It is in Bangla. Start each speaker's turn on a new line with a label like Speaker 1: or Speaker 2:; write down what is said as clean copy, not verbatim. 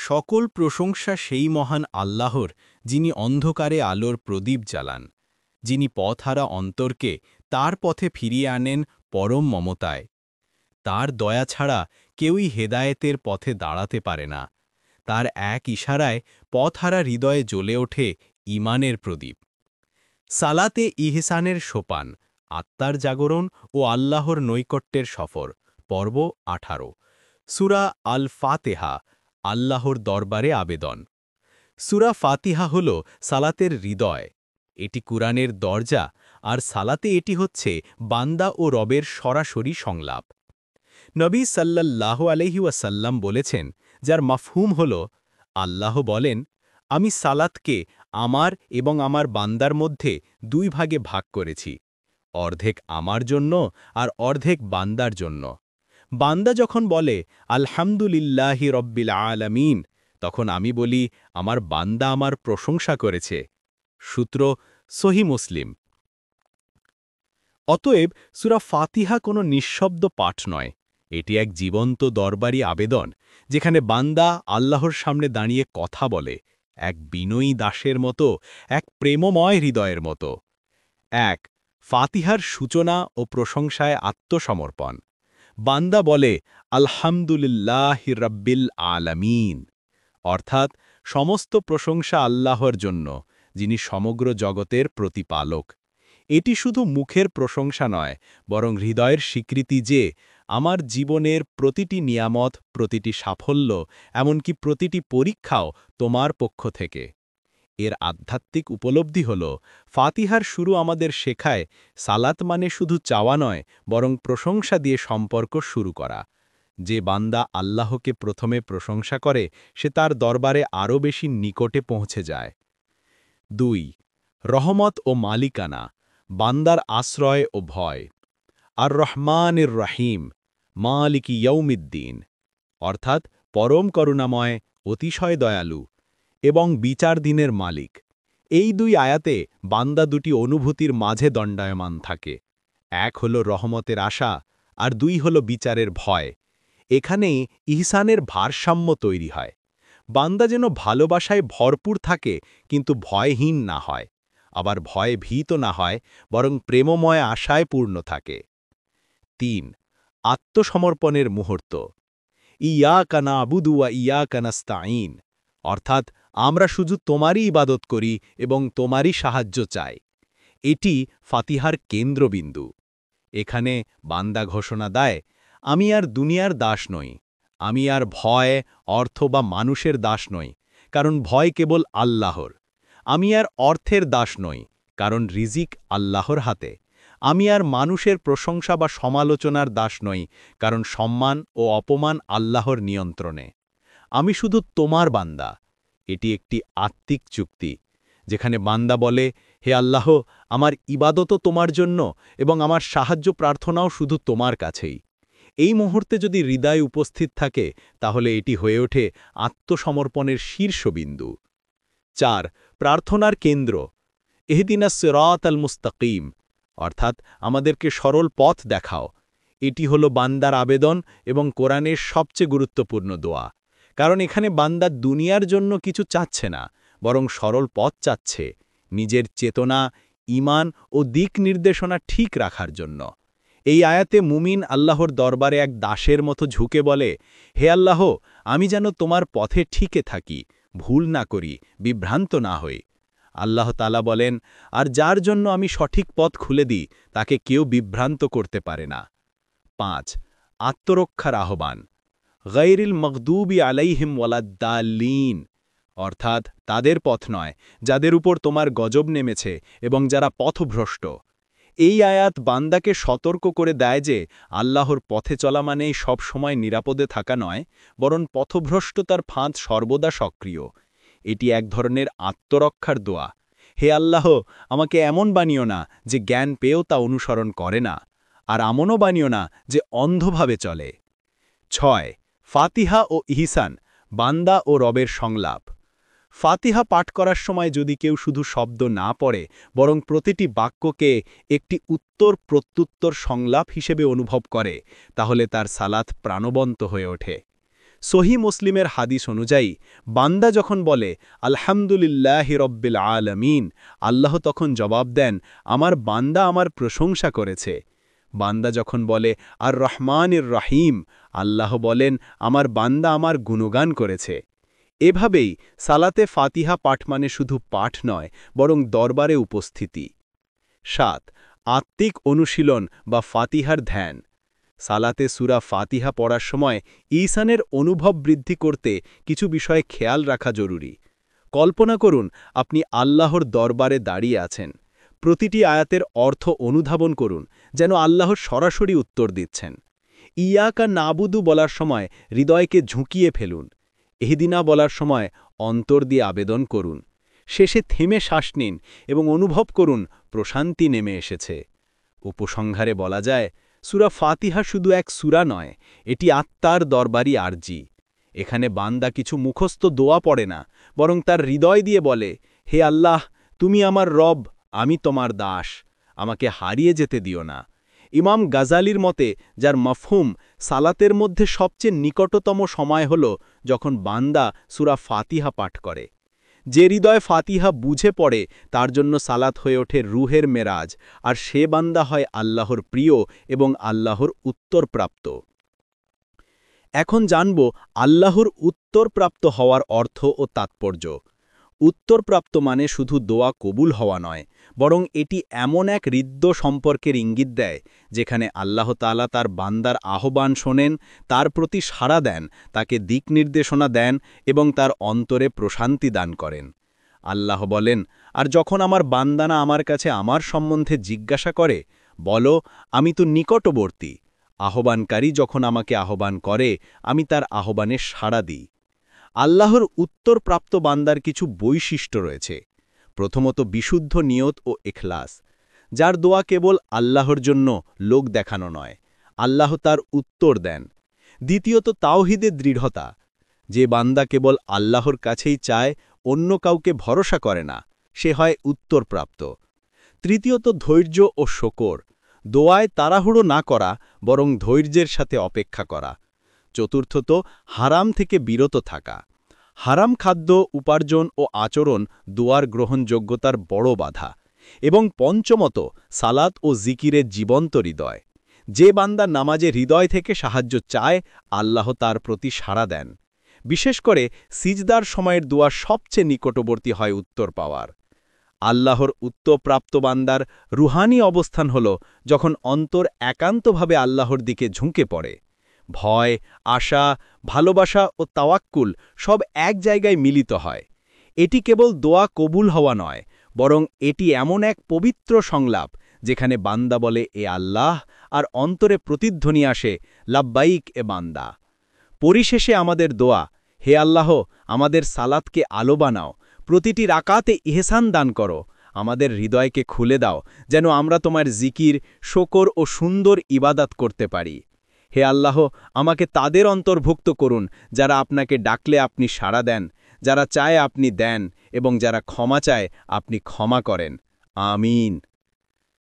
Speaker 1: সকল প্রশংসা সেই মহান আল্লাহর, যিনি অন্ধকারে আলোর প্রদীপ জ্বালান, যিনি পথহারা অন্তরকে তার পথে ফিরিয়ে আনেন পরম মমতায়। তার দয়া ছাড়া কেউই হেদায়েতের পথে দাঁড়াতে পারে না। তার এক ইশারায় পথহারা হৃদয়ে জ্বলে ওঠে ঈমানের প্রদীপ। সালাতে ইহসানের সোপান, আত্মার জাগরণ ও আল্লাহর নৈকট্যের সফর, পর্ব 18। সূরা আল ফাতেহা, আল্লাহর দরবারে আবেদন। সূরা ফাতিহা হল সালাতের হৃদয়। এটি কুরআনের দরজা, আর সালাতে এটি হচ্ছে বান্দা ও রবের সরাসরি সংলাপ। নবী সাল্লাল্লাহু আলাইহি ওয়াসাল্লাম বলেছেন, যার মাফহুম হল, আল্লাহ বলেন, আমি সালাতকে আমার এবং আমার বান্দার মধ্যে দুই ভাগে ভাগ করেছি, অর্ধেক আমার জন্য আর অর্ধেক বান্দার জন্য। বান্দা যখন বলে আলহামদুলিল্লাহি রব্বিল আলামিন, তখন আমি বলি আমার বান্দা আমার প্রশংসা করেছে। সূত্র সহিহ মুসলিম। অতএব সূরা ফাতিহা কোনো নিঃশব্দ পাঠ নয়, এটি এক জীবন্ত দরবারি আবেদন, যেখানে বান্দা আল্লাহর সামনে দাঁড়িয়ে কথা বলে, এক বিনয়ী দাসের মতো, এক প্রেমময় হৃদয়ের মতো। ১. ফাতিহার সূচনা ও প্রশংসায় আত্মসমর্পণ। বান্দা বলে আলহামদুলিল্লাহি রাব্বিল আলামিন, অর্থাৎ সমস্ত প্রশংসা আল্লাহর জন্য, যিনি সমগ্র জগতের প্রতিপালক। এটি শুধু মুখের প্রশংসা নয়, বরং হৃদয়ের স্বীকৃতি যে আমার জীবনের প্রতিটি নিয়ামত, প্রতিটি সাফল্য, এমনকি প্রতিটি পরীক্ষাও তোমার পক্ষ থেকে। এর আধ্যাত্মিক উপলব্ধি হল, ফাতিহার শুরু আমাদের শেখায় সালাত মানে শুধু চাওয়া নয়, বরং প্রশংসা দিয়ে সম্পর্ক শুরু করা। যে বান্দা আল্লাহকে প্রথমে প্রশংসা করে, সে তার দরবারে আরও বেশি নিকটে পৌঁছে যায়। ২. রহমত ও মালিকানা, বান্দার আশ্রয় ও ভয়। আর রহমানির রহিম, মালিকি ইয়াউমিদ্দিন, অর্থাৎ পরম করুণাময়, অতিশয় দয়ালু এবং বিচার দিনের মালিক। এই দুই আয়াতে বান্দা দুটি অনুভূতির মাঝে দণ্ডায়মান থাকে। এক হল রহমতের আশা, আর দুই হল বিচারের ভয়। এখানেই ইহসানের ভারসাম্য তৈরি হয়। বান্দা যেন ভালোবাসায় ভরপুর থাকে, কিন্তু ভয়হীন না হয়, আবার ভয়ে ভীত না হয়, বরং প্রেমময় আশায় পূর্ণ থাকে। ৩. আত্মসমর্পণের মুহূর্ত। ইয়াকা নাবুদু ওয়া ইয়াকা নাস্তাঈন, অর্থাৎ আমরা শুধু তোমারই ইবাদত করি এবং তোমারই সাহায্য চাই। এটি ফাতিহার কেন্দ্রবিন্দু। এখানে বান্দা ঘোষণা দেয়, আমি আর দুনিয়ার দাস নই, আমি আর ভয়, অর্থ বা মানুষের দাস নই, কারণ ভয় কেবল আল্লাহর। আমি আর অর্থের দাস নই, কারণ রিজিক আল্লাহর হাতে। আমি আর মানুষের প্রশংসা বা সমালোচনার দাস নই, কারণ সম্মান ও অপমান আল্লাহর নিয়ন্ত্রণে। আমি শুধু তোমার বান্দা। এটি একটি আত্মিক চুক্তি, যেখানে বান্দা বলে, হে আল্লাহ, আমার ইবাদতও তোমার জন্য এবং আমার সাহায্য প্রার্থনাও শুধু তোমার কাছেই। এই মুহূর্তে যদি হৃদয় উপস্থিত থাকে, তাহলে এটি হয়ে ওঠে আত্মসমর্পণের শীর্ষবিন্দু। ৪. প্রার্থনার কেন্দ্র। ইহদিনাস সিরাতাল মুস্তাকিম, অর্থাৎ আমাদেরকে সরল পথ দেখাও। এটি হলো বান্দার আবেদন এবং কোরআনের সবচেয়ে গুরুত্বপূর্ণ দোয়া, কারণ এখানে বান্দা দুনিয়ার জন্য কিছু চাচ্ছে না, বরং সরল পথ চাচ্ছে, নিজের চেতনা, ঈমান ও দিক নির্দেশনা ঠিক রাখার জন্য। এই আয়াতে মুমিন আল্লাহর দরবারে এক দাসের মতো ঝুঁকে বলে, হে আল্লাহ, আমি যেন তোমার পথে ঠিকে থাকি, ভুল না করি, বিভ্রান্ত না হই। আল্লাহ তাআলা বলেন, আর যার জন্য আমি সঠিক পথ খুলে দিই, তাকে কেউ বিভ্রান্ত করতে পারে না। ৫. আত্মরক্ষার আহ্বান। গায়রিল মগদুবি আলাইহিম ওয়ালাদ্দাল্লিন, অর্থাৎ তাদের পথ নয়, যাদের উপর তোমার গজব নেমেছে এবং যারা পথভ্রষ্ট। এই আয়াত বান্দাকে সতর্ক করে দেয় যে আল্লাহর পথে চলা মানেই সব সময় নিরাপদে থাকা নয়, বরং পথভ্রষ্টতার ফাঁদ সর্বদা সক্রিয়। এটি এক ধরনের আত্মরক্ষার দোয়া। হে আল্লাহ, আমাকে এমন বানিও না যে জ্ঞান পেয়েও তা অনুসরণ করে না, আর এমনও বানিও না যে অন্ধভাবে চলে। ৬. ফাতিহা ও ইহসান, বান্দা ও রবের সংলাপ। ফাতিহা পাঠ করার সময় যদি কেউ শুধু শব্দ না পড়ে, বরং প্রতিটি বাক্যকে একটি উত্তর প্রত্যুত্তর সংলাপ হিসেবে অনুভব করে, তাহলে তার সালাত প্রাণবন্ত হয়ে ওঠে। সহি মুসলিমের হাদিস অনুযায়ী বান্দা যখন বলে আলহামদুলিল্লাহি রব্বিল আলামিন, আল্লাহ তখন জবাব দেন, আমার বান্দা আমার প্রশংসা করেছে। বান্দা যখন বলে আর রহমানির রহিম, আল্লাহ বলেন আমার বান্দা আমার গুণগান করেছে। এভাবেই সালাতে ফাতিহা পাঠ মানে শুধু পাঠ নয়, বরং দরবারে উপস্থিতি। ৭. আত্মিক অনুশীলন বা ফাতিহার ধ্যান। সালাতে সূরা ফাতিহা পড়ার সময় ঈসানের অনুভব বৃদ্ধি করতে কিছু বিষয়ে খেয়াল রাখা জরুরি। কল্পনা করুন আপনি আল্লাহর দরবারে দাঁড়িয়ে আছেন। প্রতিটি আয়াতের অর্থ অনুধাবন করুন, যেন আল্লাহ সরাসরি উত্তর দিচ্ছেন। ইয়াকা নাবুদু বলার সময় হৃদয়কে ঝুঁকিয়ে ফেলুন। এহদিনা বলার সময় অন্তর দিয়ে আবেদন করুন। শেষে থেমে শ্বাস নিন এবং অনুভব করুন প্রশান্তি নেমে এসেছে। উপসংহারে বলা যায়, সূরা ফাতিহা শুধু এক সূরা নয়, এটি আত্মার দরবারি আরজি। এখানে বান্দা কিছু মুখস্থ দোয়া পড়ে না, বরং তার হৃদয় দিয়ে বলে, হে আল্লাহ, তুমি আমার রব, আমি তোমার দাস, আমাকে হারিয়ে যেতে দিও না। ইমাম গাজালির মতে, যার মফহুম সালাতের মধ্যে সবচেয়ে নিকটতম সময় হল যখন বান্দা সূরা ফাতিহা পাঠ করে। যে হৃদয় ফাতিহা বুঝে পড়ে তার জন্য সালাত হয়ে ওঠে রুহের মেরাজ, আর সে বান্দা হয় আল্লাহর প্রিয় এবং আল্লাহর উত্তরপ্রাপ্ত। এখন জানব আল্লাহর উত্তরপ্রাপ্ত হওয়ার অর্থ ও তাৎপর্য। উত্তরপ্রাপ্ত মানে শুধু দোয়া কবুল হওয়া নয়, বরং এটি এমন এক হৃদ্য সম্পর্কের ইঙ্গিত দেয় যেখানে আল্লাহ তাআলা তার বান্দার আহ্বান শোনেন, তার প্রতি সাড়া দেন, তাকে দিক নির্দেশনা দেন এবং তার অন্তরে প্রশান্তি দান করেন। আল্লাহ বলেন, আর যখন আমার বান্দানা আমার কাছে আমার সম্বন্ধে জিজ্ঞাসা করে, বলো আমি তো নিকটবর্তী। আহ্বানকারী যখন আমাকে আহ্বান করে, আমি তার আহ্বানে সাড়া দিই। আল্লাহর উত্তরপ্রাপ্ত বান্দার কিছু বৈশিষ্ট্য রয়েছে। প্রথমত বিশুদ্ধ নিয়ত ও ইখলাস, যার দোয়া কেবল আল্লাহর জন্য লোক দেখানো নয়, আল্লাহ তার উত্তর দেন। দ্বিতীয়ত তাওহীদের দৃঢ়তা, যে বান্দা কেবল আল্লাহর কাছেই চায়, অন্য কাউকে ভরসা করে না, সে হয় উত্তরপ্রাপ্ত। তৃতীয়ত ধৈর্য ও শকর, দোয়ায় তাড়াহুড়ো না করা, বরং ধৈর্যের সাথে অপেক্ষা করা। চতুর্থত হারাম থেকে বিরত থাকা, হারাম খাদ্য, উপার্জন ও আচরণ দোয়ার গ্রহণযোগ্যতার বড় বাধা। এবং পঞ্চমত সালাত ও জিকিরের জীবন্ত হৃদয়, যে বান্দা নামাজে হৃদয় থেকে সাহায্য চায়, আল্লাহ তার প্রতি সাড়া দেন। বিশেষ করে সিজদার সময়ের দোয়া সবচেয়ে নিকটবর্তী হয় উত্তর পাওয়ার। আল্লাহর উত্তরপ্রাপ্ত বান্দার রুহানি অবস্থান হল যখন অন্তর একান্তভাবে আল্লাহর দিকে ঝুঁকে পড়ে। ভয়, আশা, ভালোবাসা ও তাওয়াক্কুল সব এক জায়গায় মিলিত হয়। এটি কেবল দোয়া কবুল হওয়া নয়, বরং এটি এমন এক পবিত্র সংলাপ যেখানে বান্দা বলে এ আল্লাহ, আর অন্তরে প্রতিধ্বনি আসে লাব্বাইক এ বান্দা। পরিশেষে আমাদের দোয়া, হে আল্লাহ, আমাদের সালাতকে আলো বানাও, প্রতিটি রাকাতে ইহসান দান করো, আমাদের হৃদয়কে খুলে দাও যেন আমরা তোমার জিকির, শকর ও সুন্দর ইবাদাত করতে পারি। হে আল্লাহ, আমাকে তাদের অন্তর্ভুক্ত করুন যারা আপনাকে ডাকলে আপনি সাড়া দেন, যারা চায় আপনি দেন, এবং যারা ক্ষমা চায় আপনি ক্ষমা করেন। আমিন।